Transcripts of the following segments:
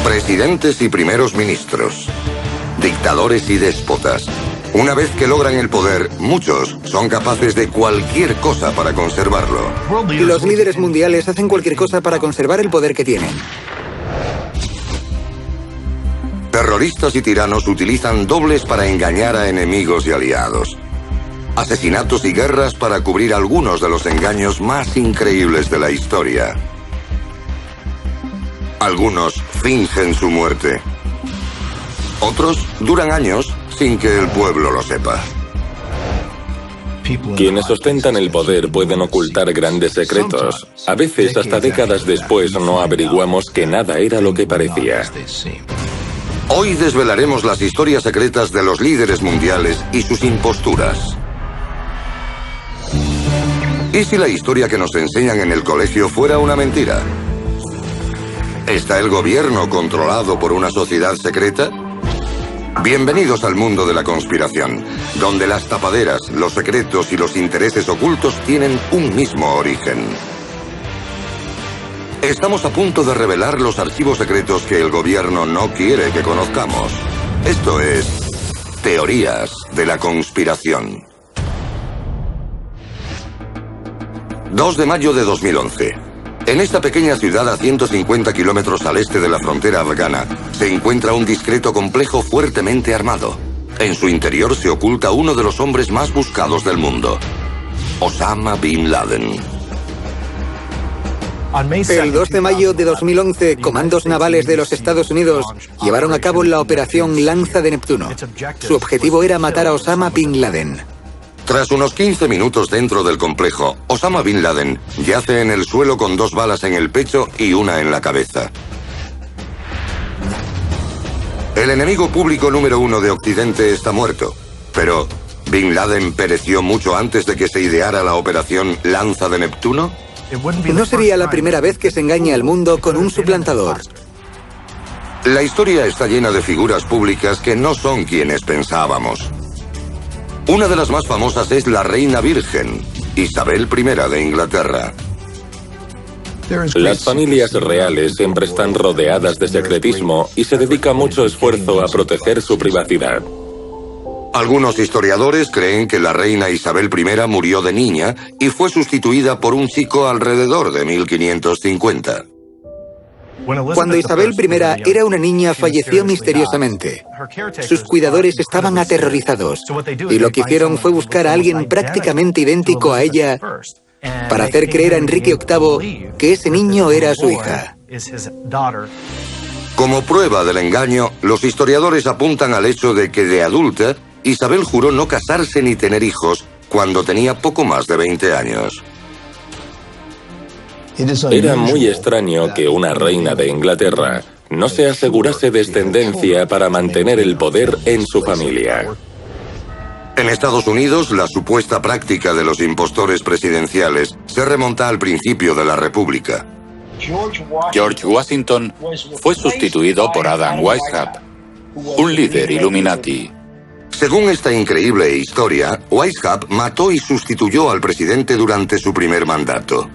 Presidentes y primeros ministros, dictadores y déspotas. Una vez que logran el poder, muchos son capaces de cualquier cosa para conservarlo. Los líderes mundiales hacen cualquier cosa para conservar el poder que tienen. Terroristas y tiranos utilizan dobles para engañar a enemigos y aliados. Asesinatos y guerras para cubrir algunos de los engaños más increíbles de la historia. Algunos fingen su muerte. Otros duran años sin que el pueblo lo sepa. Quienes ostentan el poder pueden ocultar grandes secretos. A veces, hasta décadas después, no averiguamos que nada era lo que parecía. Hoy desvelaremos las historias secretas de los líderes mundiales y sus imposturas. ¿Y si la historia que nos enseñan en el colegio fuera una mentira? ¿Está el gobierno controlado por una sociedad secreta? Bienvenidos al mundo de la conspiración, donde las tapaderas, los secretos y los intereses ocultos tienen un mismo origen. Estamos a punto de revelar los archivos secretos que el gobierno no quiere que conozcamos. Esto es Teorías de la Conspiración. 2 de mayo de 2011. En esta pequeña ciudad a 150 kilómetros al este de la frontera afgana, se encuentra un discreto complejo fuertemente armado. En su interior se oculta uno de los hombres más buscados del mundo, Osama Bin Laden. El 2 de mayo de 2011, comandos navales de los Estados Unidos llevaron a cabo la operación Lanza de Neptuno. Su objetivo era matar a Osama Bin Laden. Tras unos 15 minutos dentro del complejo, Osama Bin Laden yace en el suelo con 2 balas en el pecho y una en la cabeza. El enemigo público número 1 de Occidente está muerto, pero ¿Bin Laden pereció mucho antes de que se ideara la operación Lanza de Neptuno? No sería la primera vez que se engaña al mundo con un suplantador. La historia está llena de figuras públicas que no son quienes pensábamos. Una de las más famosas es la reina virgen, Isabel I de Inglaterra. Las familias reales siempre están rodeadas de secretismo y se dedica mucho esfuerzo a proteger su privacidad. Algunos historiadores creen que la reina Isabel I murió de niña y fue sustituida por un chico alrededor de 1550. Cuando Isabel I era una niña, falleció misteriosamente. Sus cuidadores estaban aterrorizados y lo que hicieron fue buscar a alguien prácticamente idéntico a ella para hacer creer a Enrique VIII que ese niño era su hija. Como prueba del engaño, los historiadores apuntan al hecho de que de adulta, Isabel juró no casarse ni tener hijos cuando tenía poco más de 20 años. Era muy extraño que una reina de Inglaterra no se asegurase descendencia para mantener el poder en su familia. En Estados Unidos, la supuesta práctica de los impostores presidenciales se remonta al principio de la República. George Washington fue sustituido por Adam Weishaupt, un líder Illuminati. Según esta increíble historia, Weishaupt mató y sustituyó al presidente durante su primer mandato.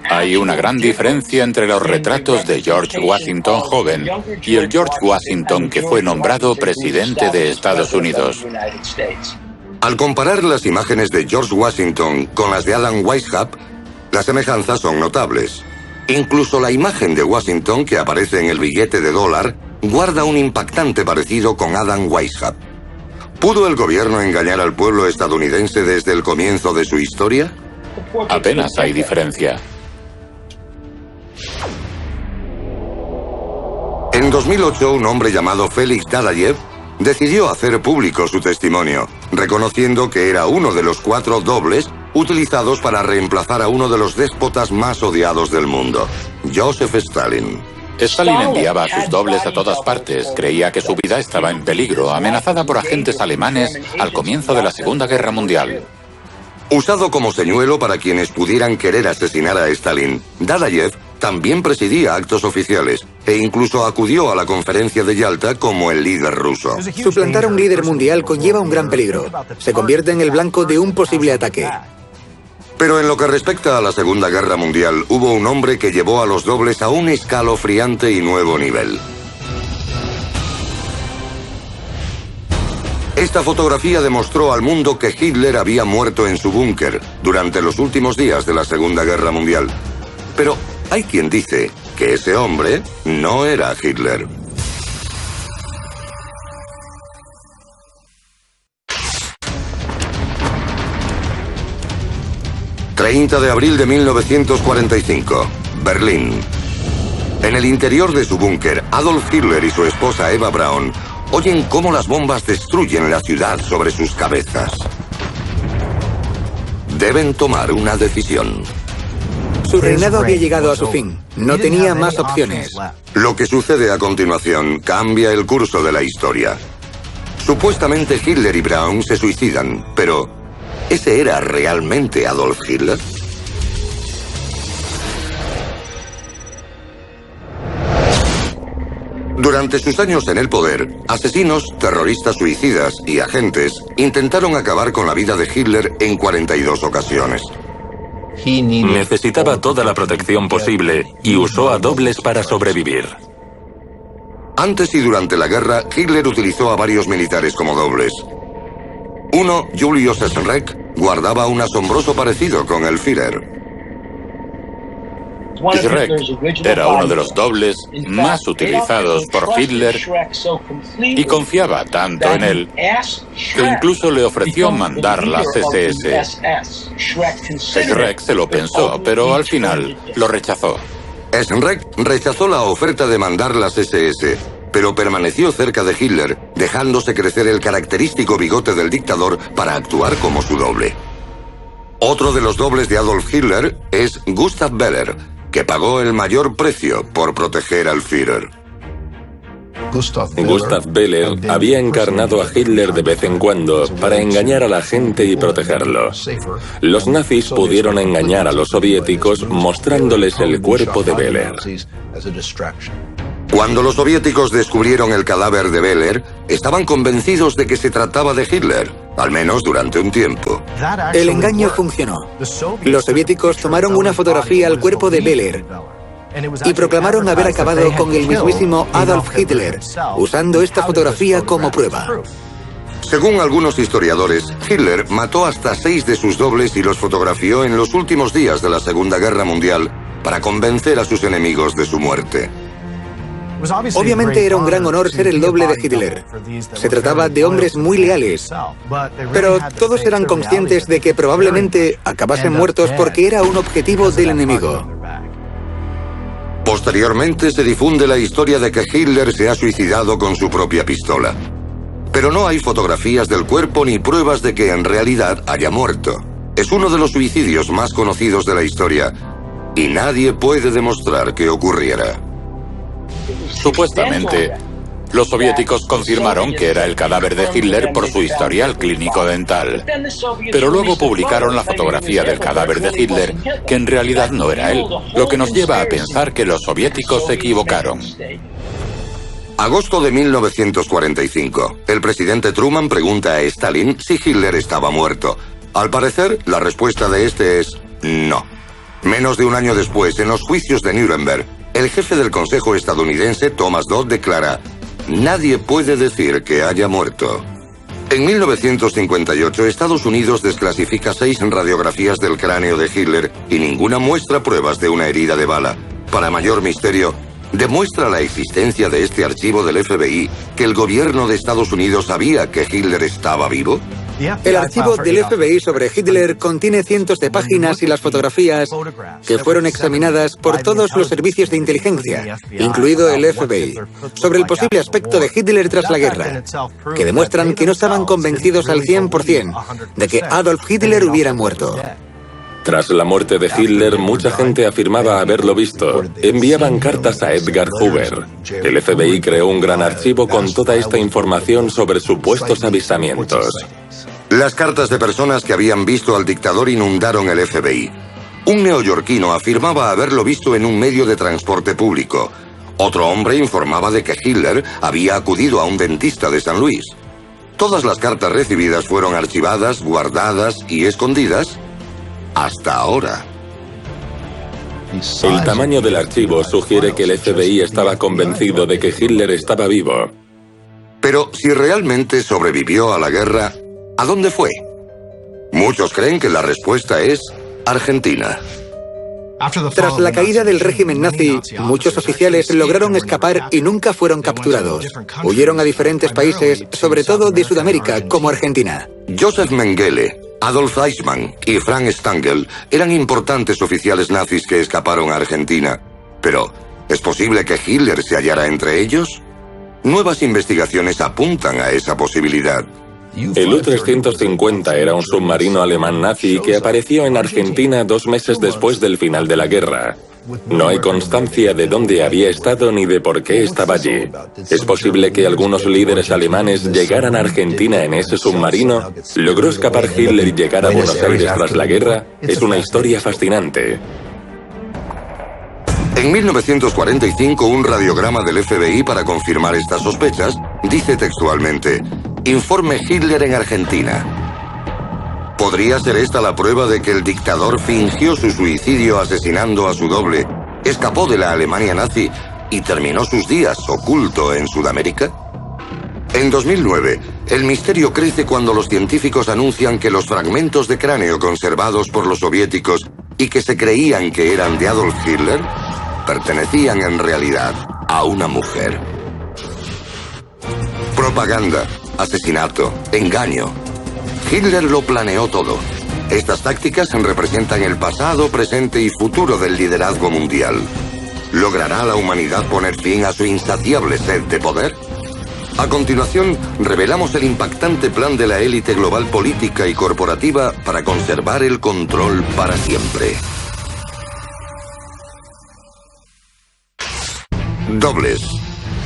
Hay una gran diferencia entre los retratos de George Washington joven y el George Washington que fue nombrado presidente de Estados Unidos. Al comparar las imágenes de George Washington con las de Adam Weishaupt, las semejanzas son notables. Incluso la imagen de Washington que aparece en el billete de $, guarda un impactante parecido con Adam Weishaupt. ¿Pudo el gobierno engañar al pueblo estadounidense desde el comienzo de su historia? Apenas hay diferencia. En 2008, un hombre llamado Felix Dadayev decidió hacer público su testimonio, reconociendo que era uno de los 4 dobles utilizados para reemplazar a uno de los déspotas más odiados del mundo, Joseph Stalin. Stalin enviaba a sus dobles a todas partes. Creía que su vida estaba en peligro, amenazada por agentes alemanes al comienzo de la Segunda Guerra Mundial. Usado como señuelo para quienes pudieran querer asesinar a Stalin, Dadayev también presidía actos oficiales e incluso acudió a la conferencia de Yalta como el líder ruso. Suplantar a un líder mundial conlleva un gran peligro. Se convierte en el blanco de un posible ataque. Pero en lo que respecta a la Segunda Guerra Mundial, hubo un hombre que llevó a los dobles a un escalofriante y nuevo nivel. Esta fotografía demostró al mundo que Hitler había muerto en su búnker durante los últimos días de la Segunda Guerra Mundial. Pero hay quien dice que ese hombre no era Hitler. ...30 de abril de 1945, Berlín. En el interior de su búnker, Adolf Hitler y su esposa Eva Braun oyen cómo las bombas destruyen la ciudad sobre sus cabezas. Deben tomar una decisión. Su reinado había llegado a su fin. No tenía más opciones. Lo que sucede a continuación cambia el curso de la historia. Supuestamente Hitler y Braun se suicidan, pero ¿ese era realmente Adolf Hitler? Durante sus años en el poder, asesinos, terroristas suicidas y agentes intentaron acabar con la vida de Hitler en 42 ocasiones. Necesitaba toda la protección posible y usó a dobles para sobrevivir. Antes y durante la guerra, Hitler utilizó a varios militares como dobles. Uno, Julius Essenreich, guardaba un asombroso parecido con el Führer. Essenreich era uno de los dobles más utilizados por Hitler y confiaba tanto en él que incluso le ofreció mandar las SS. Essenreich se lo pensó, pero al final lo rechazó. Essenreich rechazó la oferta de mandar las SS, pero permaneció cerca de Hitler, dejándose crecer el característico bigote del dictador para actuar como su doble. Otro de los dobles de Adolf Hitler es Gustav Beller, que pagó el mayor precio por proteger al Führer. Gustav Beller había encarnado a Hitler de vez en cuando para engañar a la gente y protegerlo. Los nazis pudieron engañar a los soviéticos mostrándoles el cuerpo de Beller. Cuando los soviéticos descubrieron el cadáver de Beller, estaban convencidos de que se trataba de Hitler, al menos durante un tiempo. El engaño funcionó. Los soviéticos tomaron una fotografía al cuerpo de Beller y proclamaron haber acabado con el mismísimo Adolf Hitler, usando esta fotografía como prueba. Según algunos historiadores, Hitler mató hasta 6 de sus dobles y los fotografió en los últimos días de la Segunda Guerra Mundial para convencer a sus enemigos de su muerte. Obviamente era un gran honor ser el doble de Hitler. Se trataba de hombres muy leales, pero todos eran conscientes de que probablemente acabasen muertos porque era un objetivo del enemigo. Posteriormente se difunde la historia de que Hitler se ha suicidado con su propia pistola. Pero no hay fotografías del cuerpo ni pruebas de que en realidad haya muerto. Es uno de los suicidios más conocidos de la historia y nadie puede demostrar que ocurriera. Supuestamente, los soviéticos confirmaron que era el cadáver de Hitler por su historial clínico dental. Pero luego publicaron la fotografía del cadáver de Hitler, que en realidad no era él, lo que nos lleva a pensar que los soviéticos se equivocaron. Agosto de 1945. El presidente Truman pregunta a Stalin si Hitler estaba muerto. Al parecer, la respuesta de este es no. Menos de un año después, en los juicios de Nuremberg, el jefe del Consejo estadounidense, Thomas Dodd, declara: nadie puede decir que haya muerto. En 1958, Estados Unidos desclasifica 6 radiografías del cráneo de Hitler y ninguna muestra pruebas de una herida de bala. Para mayor misterio, demuestra la existencia de este archivo del FBI que el gobierno de Estados Unidos sabía que Hitler estaba vivo. El archivo del FBI sobre Hitler contiene cientos de páginas y las fotografías que fueron examinadas por todos los servicios de inteligencia, incluido el FBI, sobre el posible aspecto de Hitler tras la guerra, que demuestran que no estaban convencidos al 100% de que Adolf Hitler hubiera muerto. Tras la muerte de Hitler, mucha gente afirmaba haberlo visto. Enviaban cartas a Edgar Hoover. El FBI creó un gran archivo con toda esta información sobre supuestos avistamientos. Las cartas de personas que habían visto al dictador inundaron el FBI. Un neoyorquino afirmaba haberlo visto en un medio de transporte público. Otro hombre informaba de que Hitler había acudido a un dentista de San Luis. Todas las cartas recibidas fueron archivadas, guardadas y escondidas hasta ahora. El tamaño del archivo sugiere que el FBI estaba convencido de que Hitler estaba vivo. Pero si realmente sobrevivió a la guerra, ¿a dónde fue? Muchos creen que la respuesta es Argentina. Tras la caída del régimen nazi, muchos oficiales lograron escapar y nunca fueron capturados. Huyeron a diferentes países, sobre todo de Sudamérica, como Argentina. Josef Mengele, Adolf Eichmann y Frank Stangl eran importantes oficiales nazis que escaparon a Argentina. Pero, ¿es posible que Hitler se hallara entre ellos? Nuevas investigaciones apuntan a esa posibilidad. El U-350 era un submarino alemán nazi que apareció en Argentina 2 meses después del final de la guerra. No hay constancia de dónde había estado ni de por qué estaba allí. ¿Es posible que algunos líderes alemanes llegaran a Argentina en ese submarino? ¿Logró escapar Hitler y llegar a Buenos Aires tras la guerra? Es una historia fascinante. En 1945, un radiograma del FBI para confirmar estas sospechas dice textualmente: Informe Hitler en Argentina. ¿Podría ser esta la prueba de que el dictador fingió su suicidio asesinando a su doble, escapó de la Alemania nazi y terminó sus días oculto en Sudamérica? En 2009, el misterio crece cuando los científicos anuncian que los fragmentos de cráneo conservados por los soviéticos y que se creían que eran de Adolf Hitler, pertenecían en realidad a una mujer. Propaganda, asesinato, engaño. Hitler lo planeó todo. Estas tácticas representan el pasado, presente y futuro del liderazgo mundial. ¿Logrará la humanidad poner fin a su insaciable sed de poder? A continuación, revelamos el impactante plan de la élite global política y corporativa para conservar el control para siempre. Dobles,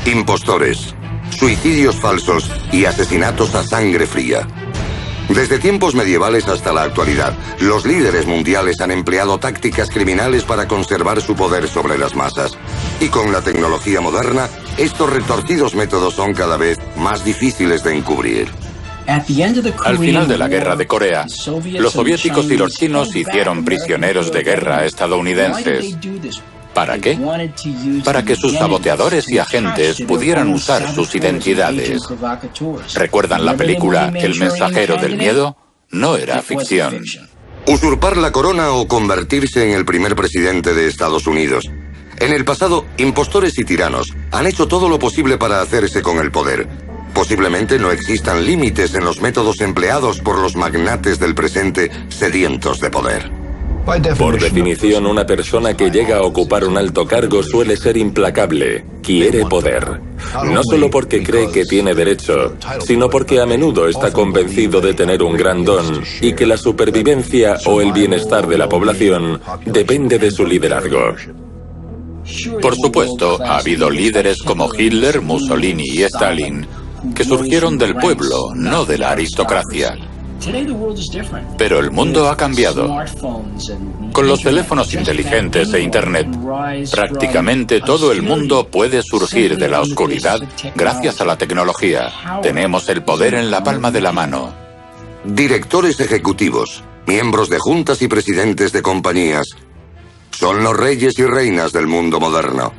impostores, suicidios falsos y asesinatos a sangre fría. Desde tiempos medievales hasta la actualidad, los líderes mundiales han empleado tácticas criminales para conservar su poder sobre las masas. Y con la tecnología moderna, estos retorcidos métodos son cada vez más difíciles de encubrir. Al final de la guerra de Corea, los soviéticos y los chinos hicieron prisioneros de guerra estadounidenses. ¿Para qué? Para que sus saboteadores y agentes pudieran usar sus identidades. ¿Recuerdan la película El mensajero del miedo? No era ficción. Usurpar la corona o convertirse en el primer presidente de Estados Unidos. En el pasado, impostores y tiranos han hecho todo lo posible para hacerse con el poder. Posiblemente no existan límites en los métodos empleados por los magnates del presente sedientos de poder. Por definición, una persona que llega a ocupar un alto cargo suele ser implacable, quiere poder. No solo porque cree que tiene derecho, sino porque a menudo está convencido de tener un gran don y que la supervivencia o el bienestar de la población depende de su liderazgo. Por supuesto, ha habido líderes como Hitler, Mussolini y Stalin, que surgieron del pueblo, no de la aristocracia. Pero el mundo ha cambiado. Con los teléfonos inteligentes e Internet, prácticamente todo el mundo puede surgir de la oscuridad gracias a la tecnología. Tenemos el poder en la palma de la mano. Directores ejecutivos, miembros de juntas y presidentes de compañías, son los reyes y reinas del mundo moderno.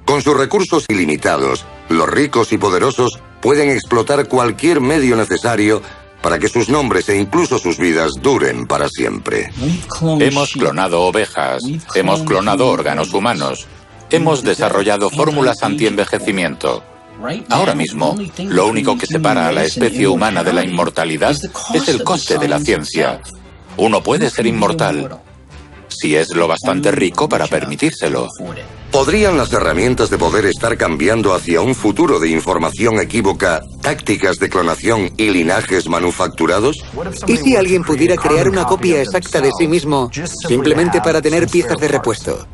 Con sus recursos ilimitados, los ricos y poderosos pueden explotar cualquier medio necesario para que sus nombres e incluso sus vidas duren para siempre. Hemos clonado ovejas, hemos clonado órganos humanos, hemos desarrollado fórmulas antienvejecimiento. Ahora mismo, lo único que separa a la especie humana de la inmortalidad es el coste de la ciencia. Uno puede ser inmortal si es lo bastante rico para permitírselo. ¿Podrían las herramientas de poder estar cambiando hacia un futuro de información equívoca, tácticas de clonación y linajes manufacturados? ¿Y si alguien pudiera crear una copia exacta de sí mismo simplemente para tener piezas de repuesto?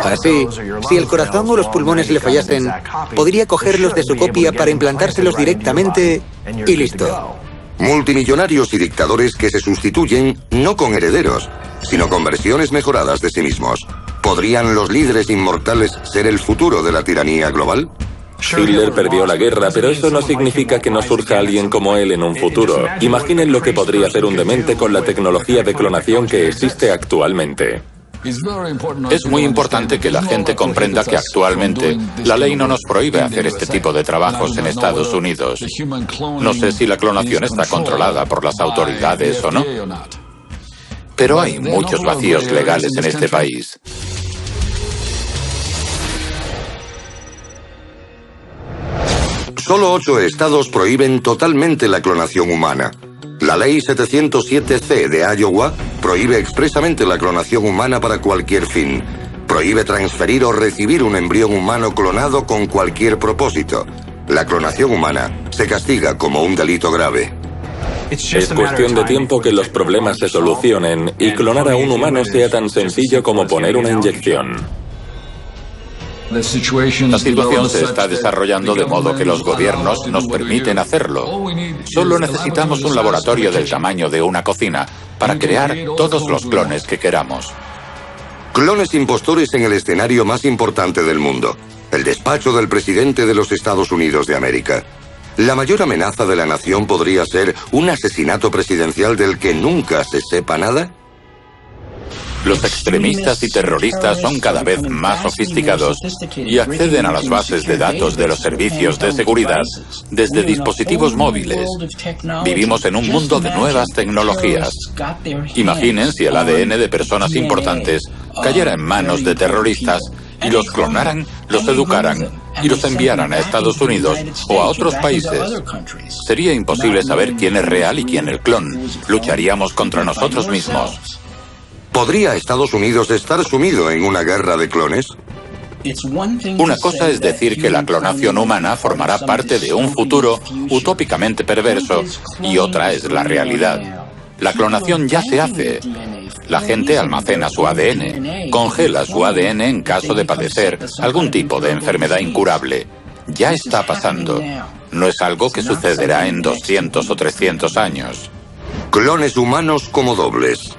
Así, si el corazón o los pulmones le fallasen, podría cogerlos de su copia para implantárselos directamente y listo. Multimillonarios y dictadores que se sustituyen no con herederos, sino con versiones mejoradas de sí mismos. ¿Podrían los líderes inmortales ser el futuro de la tiranía global? Hitler perdió la guerra, pero eso no significa que no surja alguien como él en un futuro. Imaginen lo que podría hacer un demente con la tecnología de clonación que existe actualmente. Es muy importante que la gente comprenda que actualmente la ley no nos prohíbe hacer este tipo de trabajos en Estados Unidos. No sé si la clonación está controlada por las autoridades o no, pero hay muchos vacíos legales en este país. Solo 8 estados prohíben totalmente la clonación humana. La ley 707C de Iowa prohíbe expresamente la clonación humana para cualquier fin. Prohíbe transferir o recibir un embrión humano clonado con cualquier propósito. La clonación humana se castiga como un delito grave. Es cuestión de tiempo que los problemas se solucionen y clonar a un humano sea tan sencillo como poner una inyección. La situación se está desarrollando de modo que los gobiernos nos permiten hacerlo. Solo necesitamos un laboratorio del tamaño de una cocina para crear todos los clones que queramos. Clones impostores en el escenario más importante del mundo, el despacho del presidente de los Estados Unidos de América. La mayor amenaza de la nación podría ser un asesinato presidencial del que nunca se sepa nada. Los extremistas y terroristas son cada vez más sofisticados y acceden a las bases de datos de los servicios de seguridad desde dispositivos móviles. Vivimos en un mundo de nuevas tecnologías. Imaginen si el ADN de personas importantes cayera en manos de terroristas y los clonaran, los educaran y los enviaran a Estados Unidos o a otros países. Sería imposible saber quién es real y quién el clon. Lucharíamos contra nosotros mismos. ¿Podría Estados Unidos estar sumido en una guerra de clones? Una cosa es decir que la clonación humana formará parte de un futuro utópicamente perverso y otra es la realidad. La clonación ya se hace. La gente almacena su ADN, congela su ADN en caso de padecer algún tipo de enfermedad incurable. Ya está pasando. No es algo que sucederá en 200 o 300 años. Clones humanos como dobles.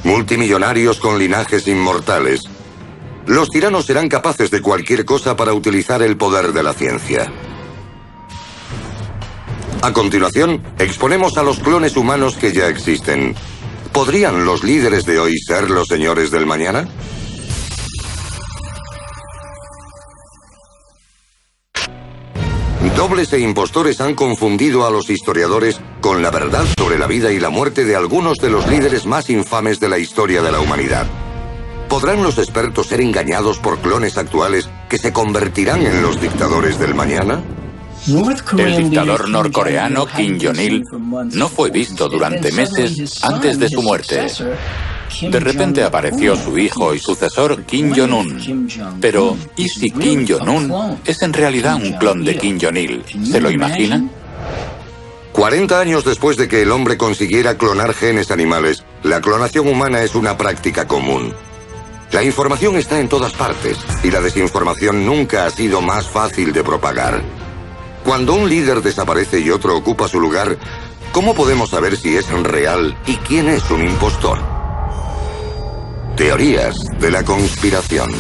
Multimillonarios con linajes inmortales. Los tiranos serán capaces de cualquier cosa para utilizar el poder de la ciencia. A continuación, exponemos a los clones humanos que ya existen. ¿Podrían los líderes de hoy ser los señores del mañana? Dobles e impostores han confundido a los historiadores con la verdad sobre la vida y la muerte de algunos de los líderes más infames de la historia de la humanidad. ¿Podrán los expertos ser engañados por clones actuales que se convertirán en los dictadores del mañana? El dictador norcoreano Kim Jong-il no fue visto durante meses antes de su muerte. De repente apareció su hijo y sucesor Kim Jong-un. Pero, ¿y si Kim Jong-un es en realidad un clon de Kim Jong-il? ¿Se lo imaginan? 40 años después de que el hombre consiguiera clonar genes animales, la clonación humana es una práctica común. La información está en todas partes y la desinformación nunca ha sido más fácil de propagar. Cuando un líder desaparece y otro ocupa su lugar, ¿cómo podemos saber si es real y quién es un impostor? Teorías de la conspiración.